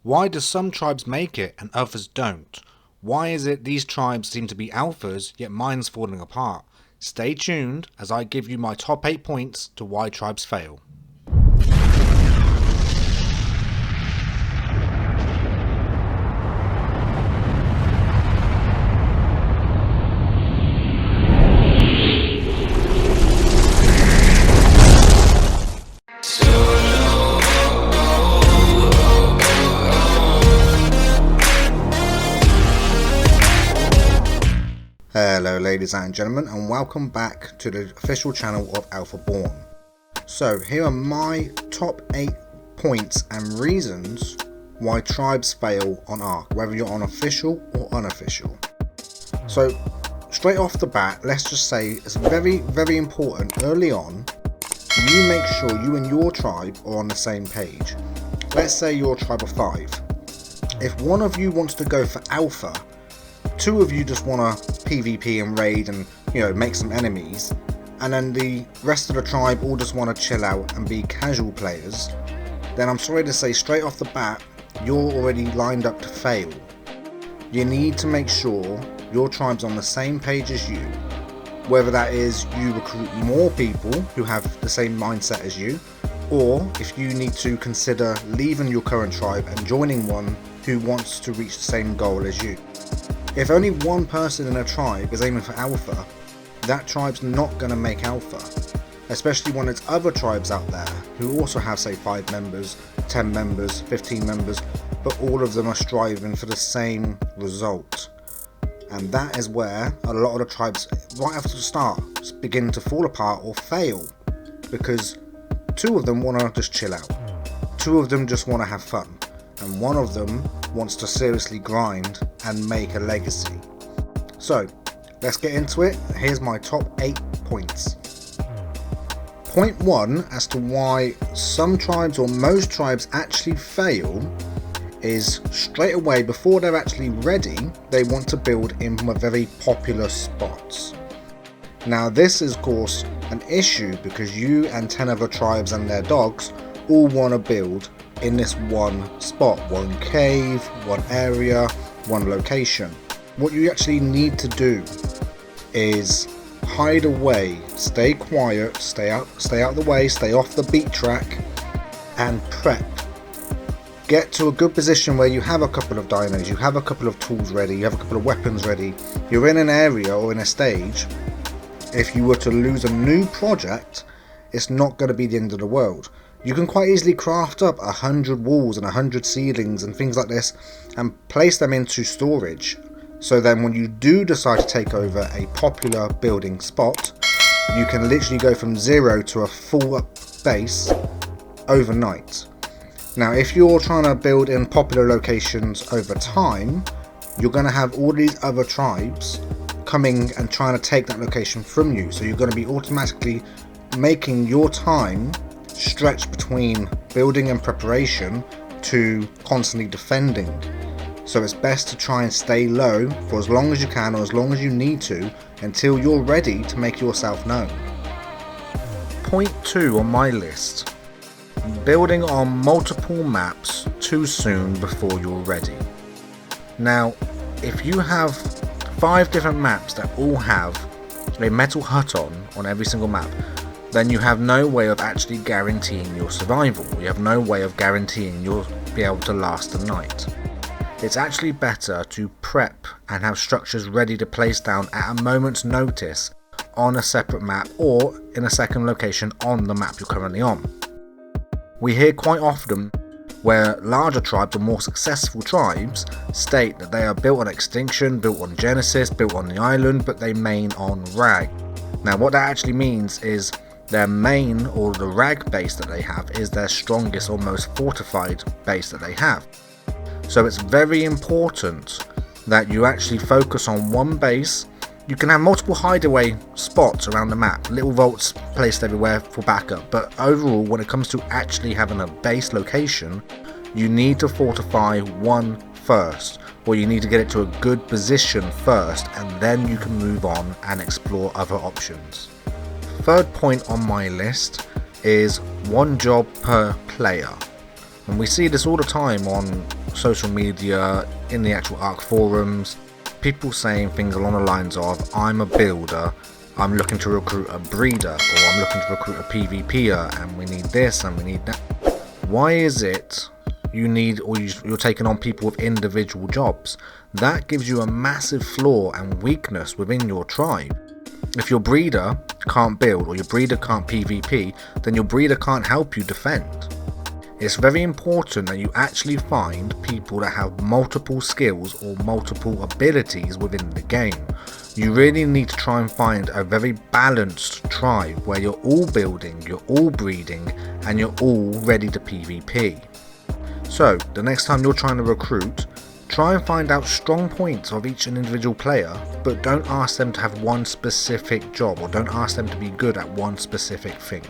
Why do some tribes make it and others don't? Why is it these tribes seem to be alphas, yet mine's falling apart? Stay tuned as I give you my top 8 points to why tribes fail. Hello ladies and gentlemen, and welcome back to the official channel of Alpha Born. So here are my top 8 points and reasons why tribes fail on Ark, whether you're on official or unofficial. So straight off the bat, let's just say it's very important early on you make sure you and your tribe are on the same page. Let's say you're a tribe of 5. If one of you wants to go for alpha, 2 of you just want to PvP and raid and make some enemies, and then the rest of the tribe all just want to chill out and be casual players, then I'm sorry to say straight off the bat you're already lined up to fail. You need to make sure your tribe's on the same page as you, whether that is you recruit more people who have the same mindset as you, or if you need to consider leaving your current tribe and joining one who wants to reach the same goal as you. If only one person in a tribe is aiming for alpha, that tribe's not going to make alpha, especially when there's other tribes out there who also have say 5 members, 10 members, 15 members, but all of them are striving for the same result. And that is where a lot of the tribes right after the start begin to fall apart or fail, because 2 of them want to just chill out, 2 of them just want to have fun, and 1 of them wants to seriously grind and make a legacy. So let's get into it. Here's my top 8 points. Point 1 as to why some tribes or most tribes actually fail is straight away before they're actually ready, they want to build in very popular spots. Now this is of course an issue because you and 10 other tribes and their dogs all want to build in this one spot, one cave, one area, one location. What you actually need to do is hide away, stay quiet, stay out of the way, stay off the beat track, and prep. Get to a good position where you have a couple of dinos, you have a couple of tools ready, you have a couple of weapons ready, you're in an area or in a stage. If you were to lose a new project, it's not going to be the end of the world. You can quite easily craft up 100 walls and 100 ceilings and things like this and place them into storage. So then when you do decide to take over a popular building spot, you can literally go from 0 to a full up base overnight. Now if you're trying to build in popular locations over time, you're going to have all these other tribes coming and trying to take that location from you. So you're going to be automatically making your time stretch between building and preparation to constantly defending. So it's best to try and stay low for as long as you can or as long as you need to until you're ready to make yourself known. Point 2 on my list: building on multiple maps too soon before you're ready. Now if you have 5 different maps that all have a metal hut on every single map, then you have no way of actually guaranteeing your survival. You have no way of guaranteeing you'll be able to last the night. It's actually better to prep and have structures ready to place down at a moment's notice on a separate map or in a second location on the map you're currently on. We hear quite often where larger tribes or more successful tribes state that they are built on Extinction, built on Genesis, built on the island, but they main on Rag. Now what that actually means is their main or the Rag base that they have is their strongest or most fortified base that they have. So it's very important that you actually focus on one base. You can have multiple hideaway spots around the map, little vaults placed everywhere for backup, but overall when it comes to actually having a base location, you need to fortify one first, or you need to get it to a good position first, and then you can move on and explore other options. Third point on my list is one job per player. And we see this all the time on social media, in the actual Ark forums, people saying things along the lines of, I'm a builder, I'm looking to recruit a breeder, or I'm looking to recruit a PvPer, and we need this and we need that. Why is it you need, or you're taking on people with individual jobs? That gives you a massive flaw and weakness within your tribe. If your breeder can't build, or your breeder can't PvP, then your breeder can't help you defend. It's very important that you actually find people that have multiple skills or multiple abilities within the game. You really need to try and find a very balanced tribe where you're all building, you're all breeding, and you're all ready to PvP. So the next time you're trying to recruit, try and find out strong points of each individual player, but don't ask them to have one specific job, or don't ask them to be good at one specific thing.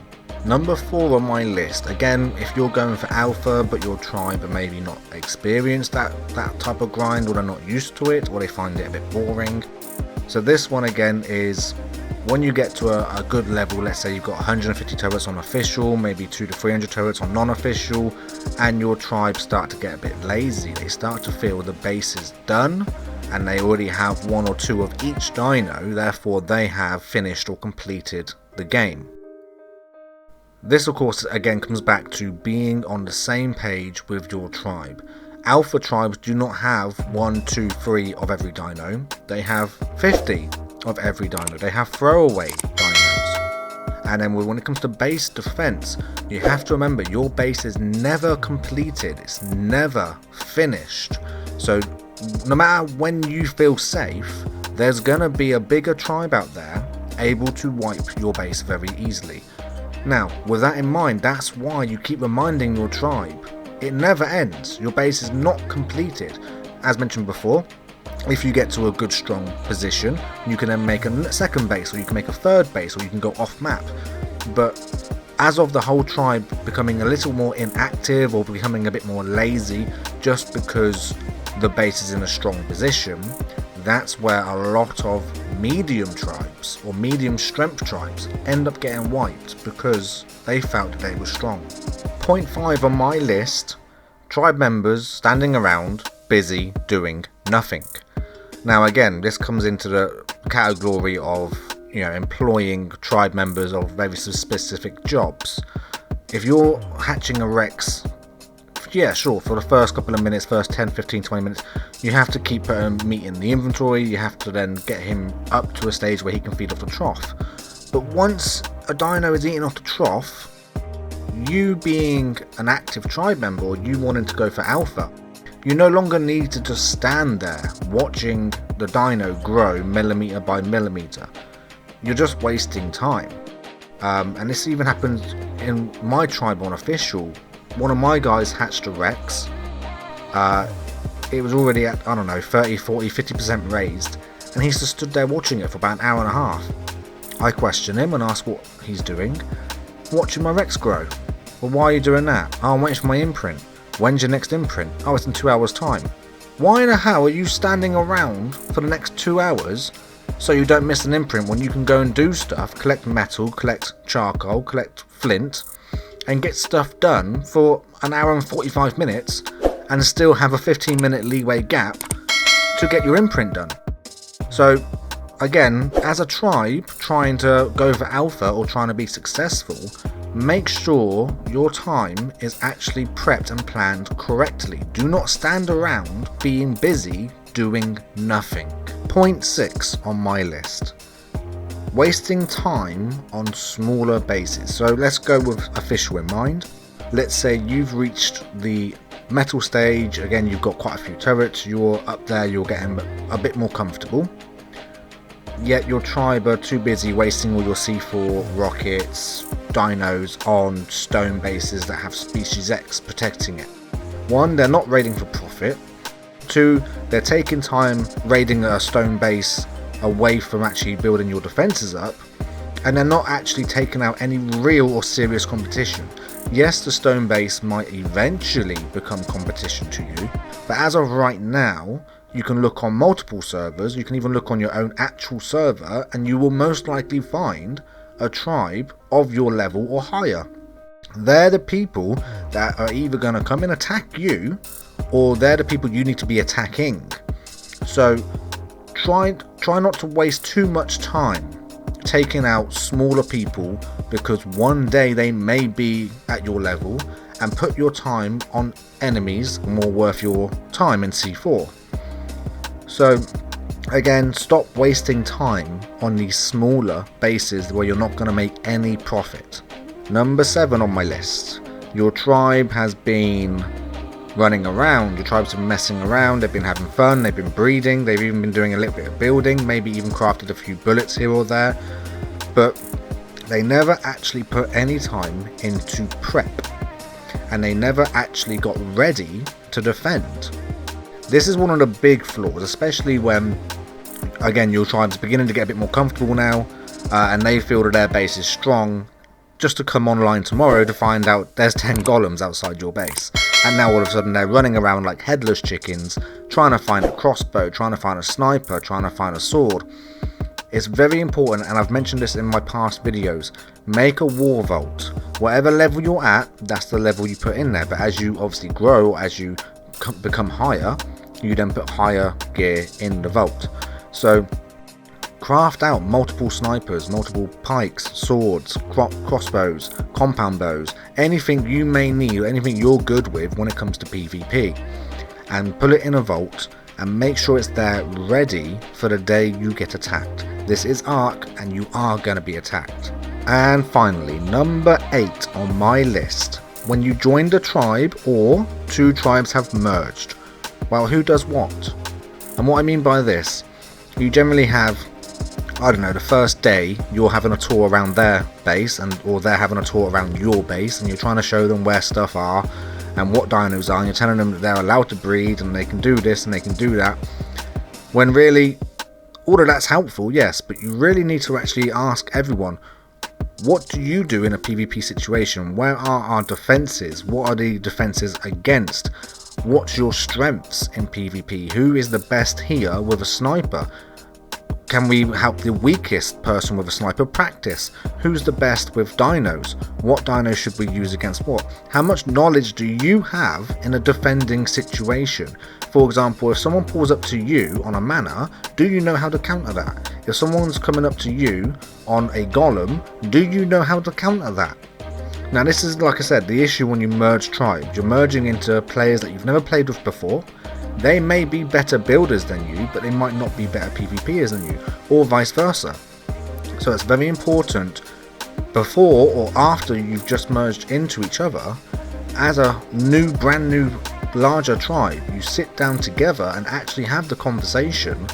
Number 4 on my list, again, if you're going for alpha but your tribe are maybe not experienced that type of grind, or they're not used to it, or they find it a bit boring. So this one again is when you get to a good level. Let's say you've got 150 turrets on official, maybe 200 to 300 turrets on non-official, and your tribe start to get a bit lazy. They start to feel the base is done and they already have 1 or 2 of each dino, therefore they have finished or completed the game. This of course again comes back to being on the same page with your tribe. Alpha tribes do not have 1, 2, 3 of every dino, they have 50 of every dino, they have throwaway dinos. And then when it comes to base defense, you have to remember your base is never completed, it's never finished. So no matter when you feel safe, there's gonna be a bigger tribe out there able to wipe your base very easily. Now, with that in mind, that's why you keep reminding your tribe. It never ends. Your base is not completed. As mentioned before, if you get to a good strong position, you can then make a second base, or you can make a third base, or you can go off map. But as of the whole tribe becoming a little more inactive or becoming a bit more lazy just because the base is in a strong position, that's where a lot of medium tribes or medium strength tribes end up getting wiped because they felt they were strong. Point 5 on my list, tribe members standing around busy doing nothing. Now again, this comes into the category of, employing tribe members of very specific jobs. If you're hatching a Rex, yeah, sure, for the first couple of minutes, first 10, 15, 20 minutes, you have to keep meat in the inventory, you have to then get him up to a stage where he can feed off the trough. But once a dino is eating off the trough, you being an active tribe member, or you wanting to go for alpha, you no longer need to just stand there watching the dino grow millimeter by millimeter. You're just wasting time. And this even happened in my tribe on official. One of my guys hatched a Rex. It was already at, 30, 40, 50% raised, and he's just stood there watching it for about an hour and a half. I question him and ask what he's doing. Watching my Rex grow. Well, why are you doing that? Oh, I'm waiting for my imprint. When's your next imprint? Oh, it's in 2 hours time. Why in the hell are you standing around for the next 2 hours so you don't miss an imprint when you can go and do stuff, collect metal, collect charcoal, collect flint, and get stuff done for an hour and 45 minutes and still have a 15-minute leeway gap to get your imprint done? So again, as a tribe trying to go for alpha or trying to be successful, make sure your time is actually prepped and planned correctly. Do not stand around being busy doing nothing. Point 6 on my list, wasting time on smaller bases. So let's go with official in mind. Let's say you've reached the metal stage, again you've got quite a few turrets, you're up there, you're getting a bit more comfortable, yet your tribe are too busy wasting all your C4 rockets, dinos on stone bases that have species X protecting it. 1, they're not raiding for profit. 2, they're taking time raiding a stone base away from actually building your defenses up, and they're not actually taking out any real or serious competition. Yes, the stone base might eventually become competition to you, but as of right now, you can look on multiple servers, you can even look on your own actual server, and you will most likely find a tribe of your level or higher. They're the people that are either going to come and attack you, or they're the people you need to be attacking. So try not to waste too much time taking out smaller people, because one day they may be at your level, and put your time on enemies more worth your time in C4. So again, stop wasting time on these smaller bases where you're not going to make any profit. Number 7 on my list. Your tribe has been running around, your tribes have been messing around, they've been having fun, they've been breeding, they've even been doing a little bit of building, maybe even crafted a few bullets here or there, but they never actually put any time into prep, and they never actually got ready to defend. This is one of the big flaws, especially when, again, your tribe's beginning to get a bit more comfortable now, and they feel that their base is strong, just to come online tomorrow to find out there's 10 golems outside your base. And now all of a sudden they're running around like headless chickens, trying to find a crossbow, trying to find a sniper, trying to find a sword. It's very important, and I've mentioned this in my past videos, make a war vault. Whatever level you're at, that's the level you put in there. But as you obviously grow, as you become higher, you then put higher gear in the vault. So craft out multiple snipers, multiple pikes, swords, crossbows, compound bows, anything you may need, anything you're good with when it comes to PvP, and put it in a vault and make sure it's there ready for the day you get attacked. This is Ark and you are going to be attacked. And finally, number 8 on my list. When you joined a tribe or 2 tribes have merged, well, who does what? And what I mean by this, you generally have, I don't know, the first day you're having a tour around their base, or they're having a tour around your base, and you're trying to show them where stuff are and what dinos are, and you're telling them that they're allowed to breed and they can do this and they can do that, when really all of that's helpful, yes, but you really need to actually ask everyone, what do you do in a PvP situation? Where are our defenses? What are the defenses against? What's your strengths in PvP? Who is the best here with a sniper? Can we help the weakest person with a sniper practice? Who's the best with dinos? What dinos should we use against what? How much knowledge do you have in a defending situation? For example, if someone pulls up to you on a manor, do you know how to counter that? If someone's coming up to you on a golem, do you know how to counter that? Now this is, like I said, the issue when you merge tribes. You're merging into players that you've never played with before. They may be better builders than you, but they might not be better PvPers than you, or vice versa. So it's very important, before or after you've just merged into each other, as a brand new larger tribe, you sit down together and actually have the conversation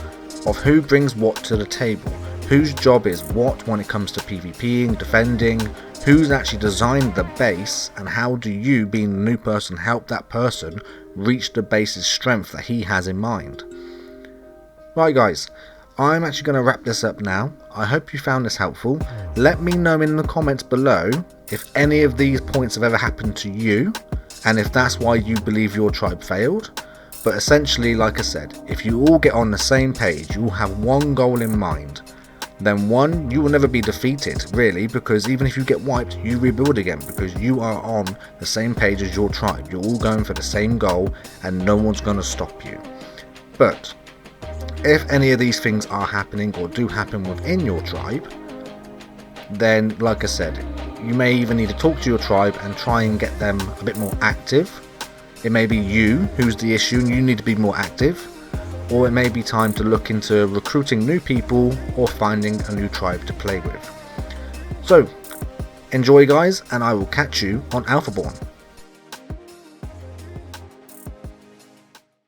of who brings what to the table, whose job is what when it comes to PvPing, defending, who's actually designed the base, and how do you, being the new person, help that person reach the base's strength that he has in mind. Right guys, I'm actually going to wrap this up now. I hope you found this helpful. Let me know in the comments below if any of these points have ever happened to you, and if that's why you believe your tribe failed. But essentially, like I said, if you all get on the same page, you all have one goal in mind, then one, you will never be defeated really, because even if you get wiped, you rebuild again, because you are on the same page as your tribe. You're all going for the same goal and no one's going to stop you. But if any of these things are happening or do happen within your tribe, then like I said, you may even need to talk to your tribe and try and get them a bit more active. It may be you who's the issue and you need to be more active, or it may be time to look into recruiting new people or finding a new tribe to play with. So enjoy guys, and I will catch you on Alphaborn.